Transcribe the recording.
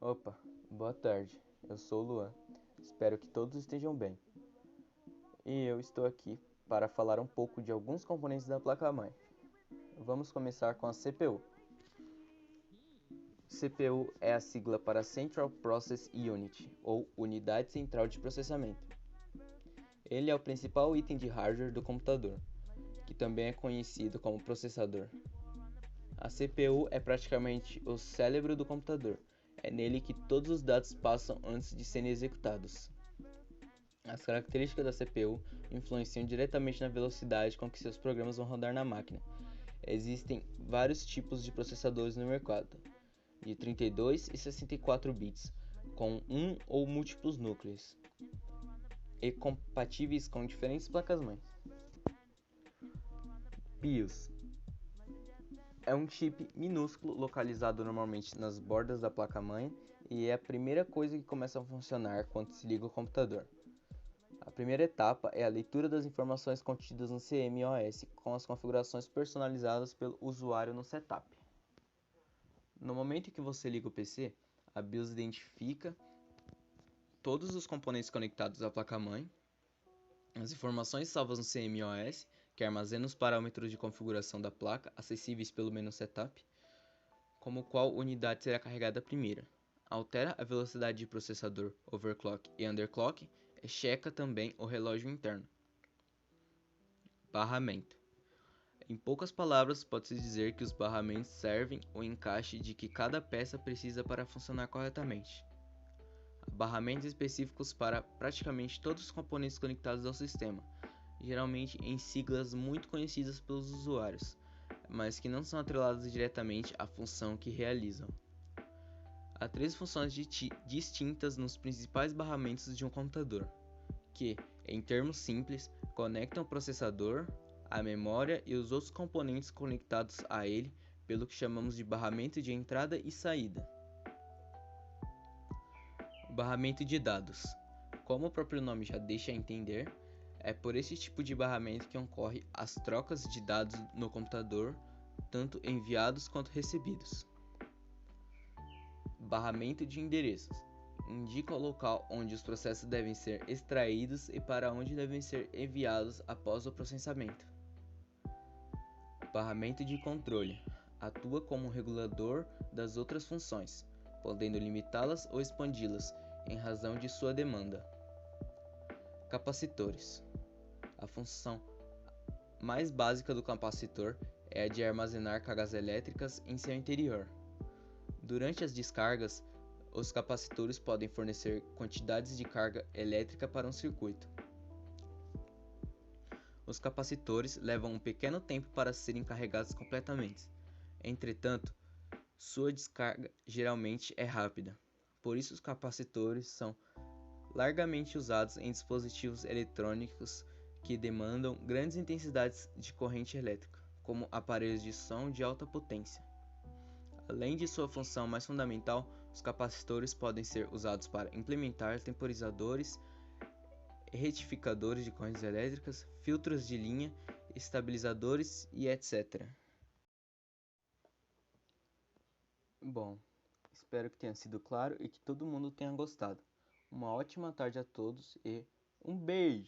Opa, boa tarde. Eu sou o Luan. Espero que todos estejam bem. E eu estou aqui para falar um pouco de alguns componentes da placa-mãe. Vamos começar com a CPU. CPU é a sigla para Central Process Unit, ou Unidade Central de Processamento. Ele é o principal item de hardware do computador, que também é conhecido como processador. A CPU é praticamente o cérebro do computador. É nele que todos os dados passam antes de serem executados. As características da CPU influenciam diretamente na velocidade com que seus programas vão rodar na máquina. Existem vários tipos de processadores no mercado, de 32 e 64 bits, com um ou múltiplos núcleos, e compatíveis com diferentes placas-mãe. BIOS é um chip minúsculo localizado normalmente nas bordas da placa-mãe e é a primeira coisa que começa a funcionar quando se liga o computador. A primeira etapa é a leitura das informações contidas no CMOS com as configurações personalizadas pelo usuário no setup. No momento em que você liga o PC, a BIOS identifica todos os componentes conectados à placa-mãe, as informações salvas no CMOS, que armazena os parâmetros de configuração da placa acessíveis pelo menu Setup, como qual unidade será carregada primeiro. Altera a velocidade de processador, overclock e underclock, e checa também o relógio interno. Barramento. Em poucas palavras, pode-se dizer que os barramentos servem o encaixe de que cada peça precisa para funcionar corretamente. Há barramentos específicos para praticamente todos os componentes conectados ao sistema, geralmente em siglas muito conhecidas pelos usuários, mas que não são atreladas diretamente à função que realizam. Há três funções distintas nos principais barramentos de um computador, que, em termos simples, conectam o processador, a memória e os outros componentes conectados a ele pelo que chamamos de barramento de entrada e saída. O barramento de dados. Como o próprio nome já deixa entender, é por esse tipo de barramento que ocorrem as trocas de dados no computador, tanto enviados quanto recebidos. Barramento de endereços. Indica o local onde os processos devem ser extraídos e para onde devem ser enviados após o processamento. Barramento de controle. Atua como um regulador das outras funções, podendo limitá-las ou expandi-las em razão de sua demanda. Capacitores. A função mais básica do capacitor é a de armazenar cargas elétricas em seu interior. Durante as descargas, os capacitores podem fornecer quantidades de carga elétrica para um circuito. Os capacitores levam um pequeno tempo para serem carregados completamente. Entretanto, sua descarga geralmente é rápida. Por isso, os capacitores são largamente usados em dispositivos eletrônicos que demandam grandes intensidades de corrente elétrica, como aparelhos de som de alta potência. Além de sua função mais fundamental, os capacitores podem ser usados para implementar temporizadores, retificadores de correntes elétricas, filtros de linha, estabilizadores e etc. Bom, espero que tenha sido claro e que todo mundo tenha gostado. Uma ótima tarde a todos e um beijo!